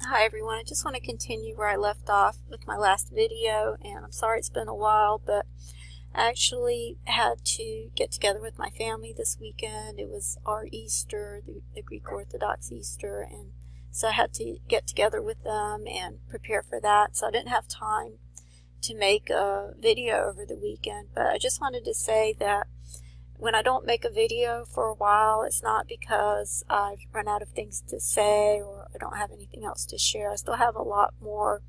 Hi everyone, I just want to continue where I left off with my last video, and I'm sorry it's been a while, but I actually had to get together with my family this weekend. It was our Easter, the Greek Orthodox Easter, and so I had to get together with them and prepare for that, so I didn't have time to make a video over the weekend. But I just wanted to say that when I don't make a video for a while, it's not because I've run out of things to say or I don't have anything else to share. I still have a lot more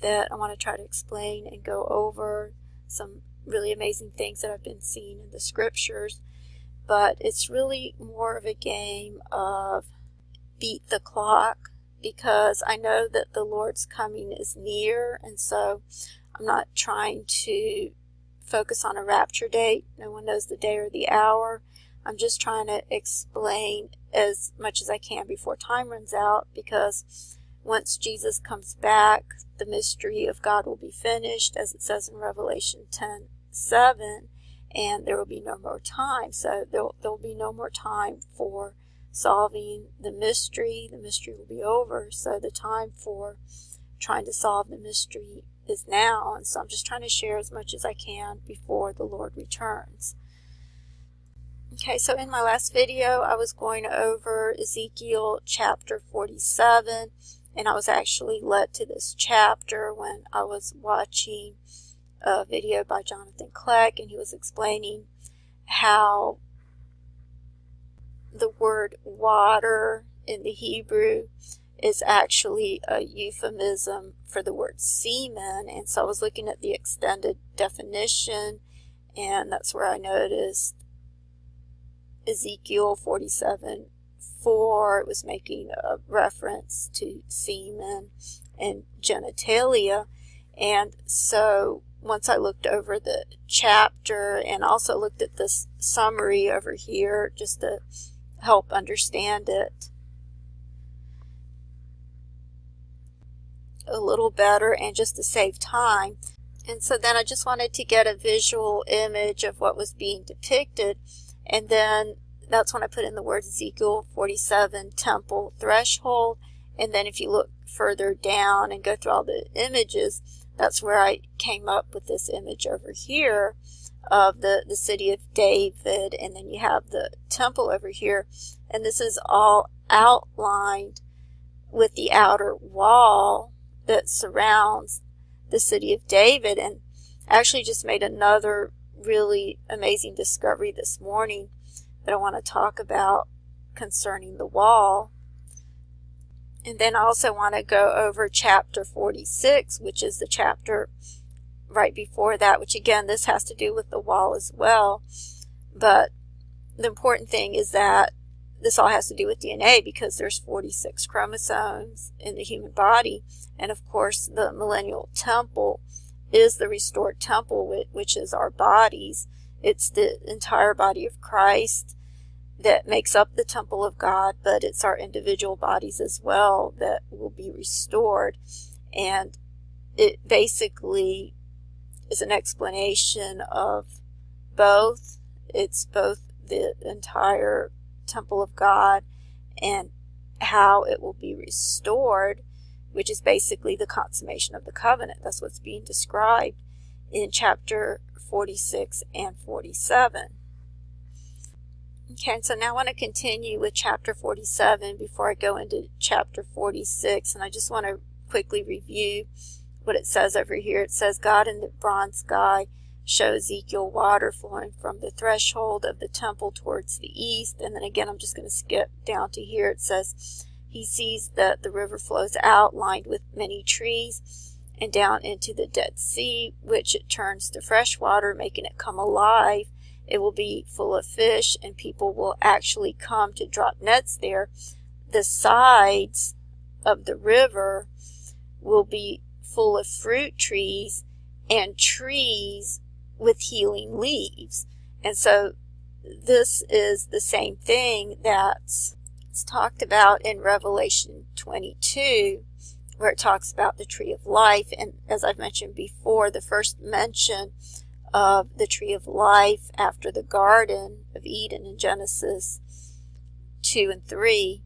that I want to try to explain and go over, some really amazing things that I've been seeing in the scriptures. But it's really more of a game of beat the clock, because I know that the Lord's coming is near, and so I'm not trying to focus on a rapture date. No one knows the day or the hour. I'm just trying to explain as much as I can before time runs out, because once Jesus comes back, the mystery of God will be finished, as it says in Revelation 10:7, and there will be no more time. So there will be no more time for solving the mystery. The mystery will be over, so the time for trying to solve the mystery is now, and so I'm just trying to share as much as I can before the Lord returns. Okay, so in my last video I was going over Ezekiel chapter 47, and I was actually led to this chapter when I was watching a video by Jonathan Kleck, and he was explaining how the word water in the Hebrew is actually a euphemism for the word semen. And so I was looking at the extended definition, and that's where I noticed Ezekiel 47:4, it was making a reference to semen and genitalia. And so once I looked over the chapter and also looked at this summary over here just to help understand it a little better and just to save time. And so then I just wanted to get a visual image of what was being depicted, and then that's when I put in the word Ezekiel 47 temple threshold. And then if you look further down and go through all the images, that's where I came up with this image over here of the city of David, and then you have the temple over here, and this is all outlined with the outer wall that surrounds the city of David. And I actually just made another really amazing discovery this morning that I want to talk about concerning the wall. And then I also want to go over chapter 46, which is the chapter right before that, which again, this has to do with the wall as well. But the important thing is that this all has to do with DNA, because there's 46 chromosomes in the human body. And of course, the millennial temple is the restored temple, which is our bodies. It's the entire body of Christ that makes up the temple of God, but it's our individual bodies as well that will be restored. And it basically is an explanation of both. It's both the entire temple of God and how it will be restored, which is basically the consummation of the covenant. That's what's being described in chapter 46 and 47. Okay, and so now I want to continue with chapter 47 before I go into chapter 46, and I just want to quickly review what it says over here. It says, God in the bronze sky show Ezekiel water flowing from the threshold of the temple towards the east. And then again, I'm just going to skip down to here. It says, he sees that the river flows out, lined with many trees, and down into the Dead Sea, which it turns to fresh water, making it come alive. It will be full of fish, and people will actually come to drop nets there. The sides of the river will be full of fruit trees and trees with healing leaves. And so this is the same thing that's talked about in Revelation 22, where it talks about the tree of life. And as I've mentioned before, the first mention of the tree of life after the Garden of Eden in Genesis 2 and 3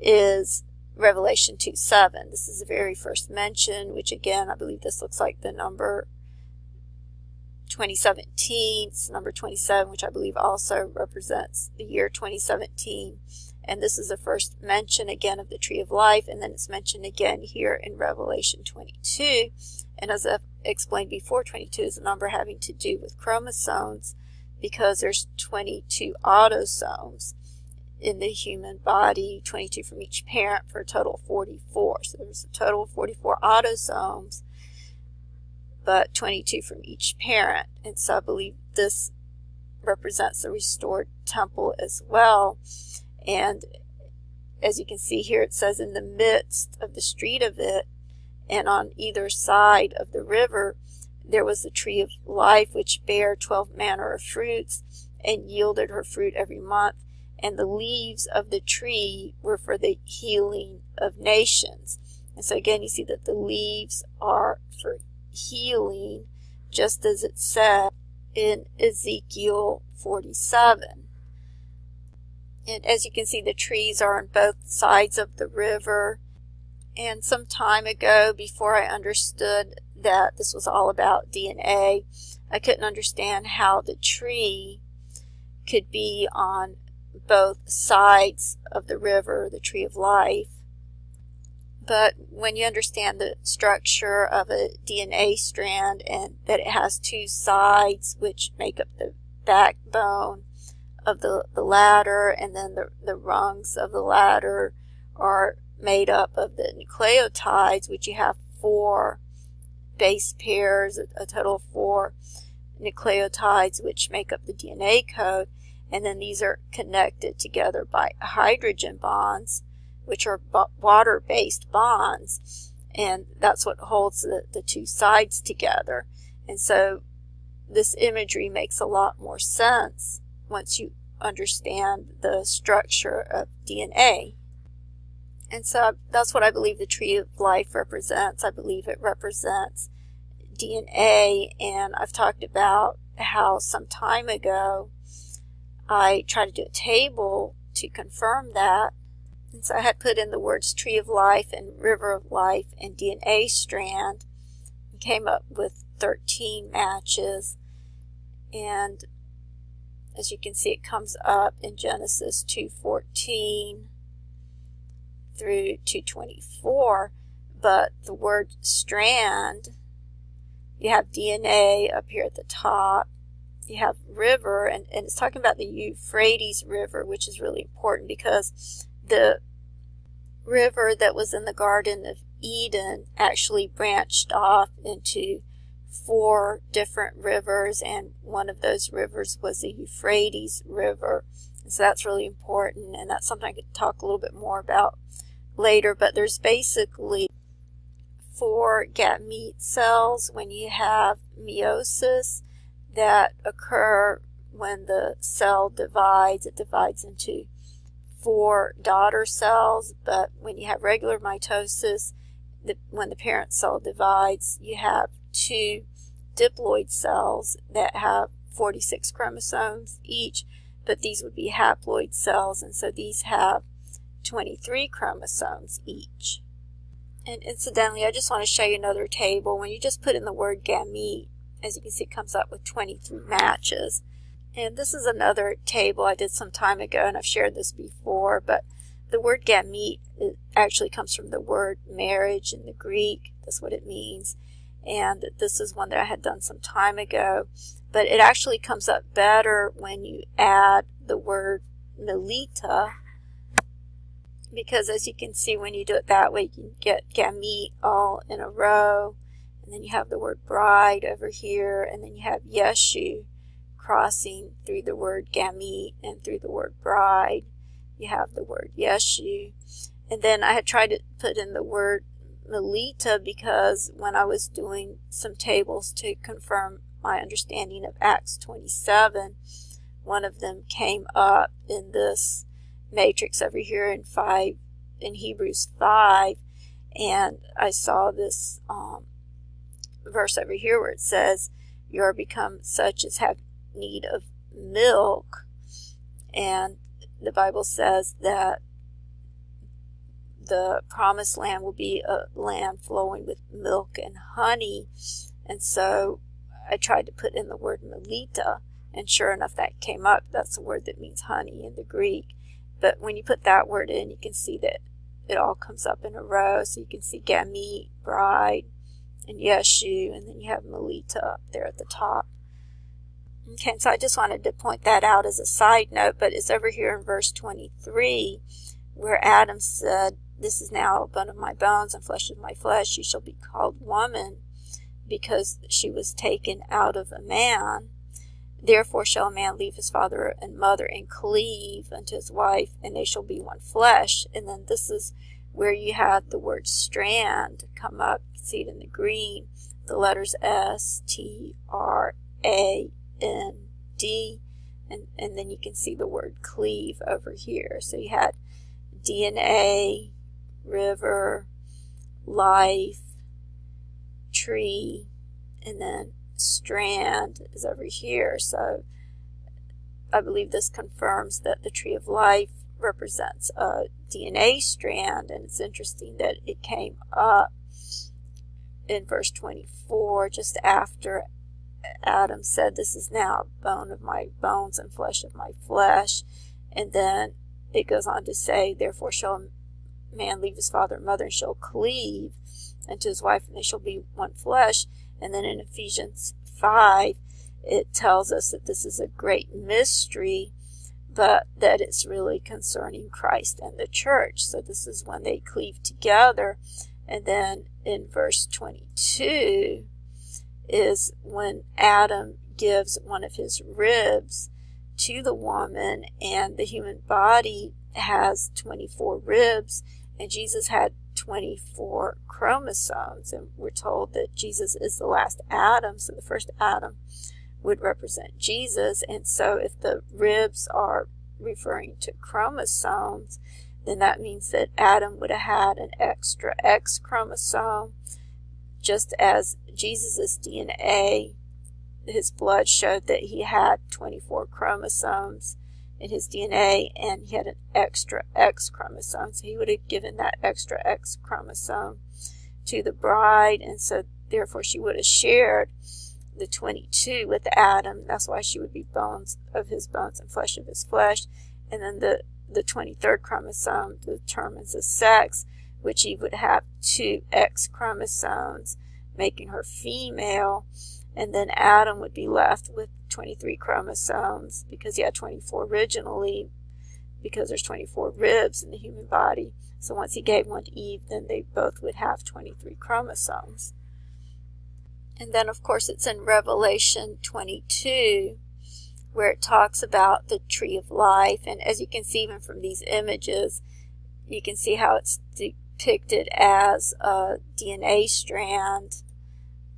is Revelation 2:7. This is the very first mention, which again, I believe this looks like the number 2017. It's number 27, which I believe also represents the year 2017. And this is the first mention again of the tree of life, and then it's mentioned again here in Revelation 22. And as I've explained before, 22 is a number having to do with chromosomes, because there's 22 autosomes in the human body, 22 from each parent, for a total of 44. So there's a total of 44 autosomes, but 22 from each parent. And so I believe this represents the restored temple as well. And as you can see here, it says in the midst of the street of it, and on either side of the river, there was the tree of life, which bare 12 manner of fruits, and yielded her fruit every month. And the leaves of the tree were for the healing of nations. And so again, you see that the leaves are for healing, just as it said in Ezekiel 47. And as you can see, the trees are on both sides of the river. And some time ago, before I understood that this was all about DNA, I couldn't understand how the tree could be on both sides of the river, the tree of life. But when you understand the structure of a DNA strand, and that it has two sides which make up the backbone of the ladder, and then the rungs of the ladder are made up of the nucleotides, which you have 4 base pairs, a total of 4 nucleotides which make up the DNA code, and then these are connected together by hydrogen bonds, which are water-based bonds, and that's what holds the two sides together. And so this imagery makes a lot more sense once you understand the structure of DNA. And so that's what I believe the tree of life represents. I believe it represents DNA, and I've talked about how some time ago I tried to do a table to confirm that. And so I had put in the words tree of life and river of life and DNA strand, and came up with 13 matches. And as you can see, it comes up in Genesis 2:14 through 2:24, but the word strand, you have DNA up here at the top, you have river, and it's talking about the Euphrates River, which is really important because the river that was in the Garden of Eden actually branched off into 4 different rivers, and one of those rivers was the Euphrates River. And so that's really important, and that's something I could talk a little bit more about later. But there's basically 4 gamete cells when you have meiosis that occur when the cell divides. It divides into 4 daughter cells, but when you have regular mitosis, when the parent cell divides, you have 2 diploid cells that have 46 chromosomes each, but these would be haploid cells, and so these have 23 chromosomes each. And incidentally, I just want to show you another table. When you just put in the word gamete, as you can see, it comes up with 23 matches. And this is another table I did some time ago, and I've shared this before, but the word gamete actually comes from the word marriage in the Greek. That's what it means. And this is one that I had done some time ago, but it actually comes up better when you add the word melita, because as you can see, when you do it that way, you can get gamete all in a row, and then you have the word bride over here, and then you have Yeshu crossing through the word gamete and through the word bride. You have the word Yeshu. And then I had tried to put in the word melita because when I was doing some tables to confirm my understanding of Acts 27, one of them came up in this matrix over here in Hebrews 5, and I saw this verse over here where it says, "You are become such as have need of milk," and the Bible says that the promised land will be a land flowing with milk and honey. And so I tried to put in the word Melita, and sure enough that came up. That's the word that means honey in the Greek. But when you put that word in, you can see that it all comes up in a row. So you can see Gamete, bride, and Yeshu, and then you have Melita up there at the top. Okay, so I just wanted to point that out as a side note, but it's over here in verse 23 where Adam said, "This is now a bone of my bones and flesh of my flesh. She shall be called woman, because she was taken out of a man. Therefore shall a man leave his father and mother and cleave unto his wife, and they shall be one flesh." And then this is where you had the word strand come up. You can see it in the green, the letters S-T-R-A-N-D, and then you can see the word cleave over here. So you had DNA, river, life, tree, and then strand is over here. So I believe this confirms that the tree of life represents a DNA strand, and it's interesting that it came up in verse 24 just after Adam said, "This is now bone of my bones and flesh of my flesh," and then it goes on to say, "Therefore shall a man leave his father and mother and shall cleave unto his wife, and they shall be one flesh." And then in Ephesians 5, it tells us that this is a great mystery, but that it's really concerning Christ and the church. So this is when they cleave together. And then in verse 22 is when Adam gives one of his ribs to the woman, and the human body has 24 ribs, and Jesus had 24 chromosomes, and we're told that Jesus is the last Adam, so the first Adam would represent Jesus. And so if the ribs are referring to chromosomes, then that means that Adam would have had an extra X chromosome, just as Jesus' DNA, his blood showed that he had 24 chromosomes in his DNA, and he had an extra X chromosome. So he would have given that extra X chromosome to the bride, and so therefore she would have shared the 22 with Adam. That's why she would be bones of his bones and flesh of his flesh. And then the 23rd chromosome determines the sex, which he would have 2 X chromosomes, making her female. And then Adam would be left with 23 chromosomes because he had 24 originally, because there's 24 ribs in the human body. So once he gave one to Eve, then they both would have 23 chromosomes. And then, of course, it's in Revelation 22 where it talks about the tree of life. And as you can see even from these images, you can see how it's depicted as a DNA strand.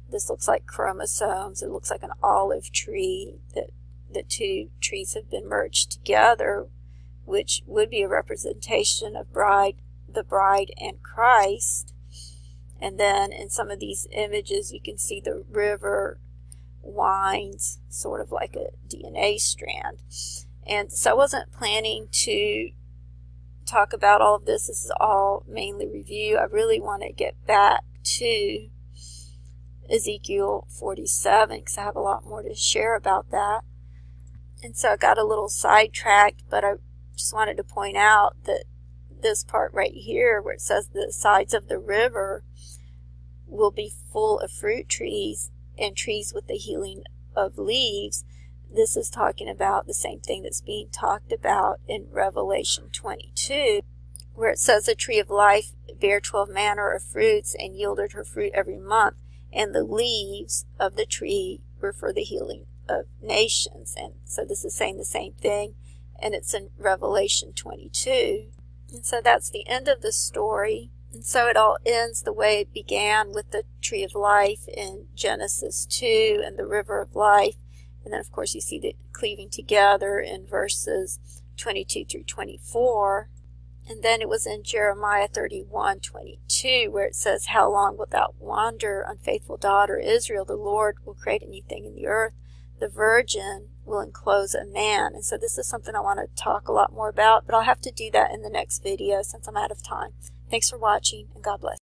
This looks like chromosomes. It looks like an olive tree, that the two trees have been merged together, which would be a representation of the bride and Christ. And then in some of these images, you can see the river winds sort of like a DNA strand. And so I wasn't planning to talk about all of this. This is all mainly review. I really want to get back to Ezekiel 47 because I have a lot more to share about that. And so I got a little sidetracked, but I just wanted to point out that this part right here where it says the sides of the river will be full of fruit trees and trees with the healing of leaves. This is talking about the same thing that's being talked about in Revelation 22, where it says the tree of life bare 12 manner of fruits and yielded her fruit every month, and the leaves of the tree were for the healing of nations. And so this is saying the same thing, and it's in Revelation 22. And so that's the end of the story. And so it all ends the way it began, with the tree of life in Genesis 2 and the river of life. And then, of course, you see the cleaving together in verses 22 through 24. And then it was in Jeremiah 31:22, where it says, "How long wilt thou wander, unfaithful daughter Israel? The Lord will create a new thing in the earth. The virgin will enclose a man." And so this is something I want to talk a lot more about, but I'll have to do that in the next video since I'm out of time. Thanks for watching, and God bless.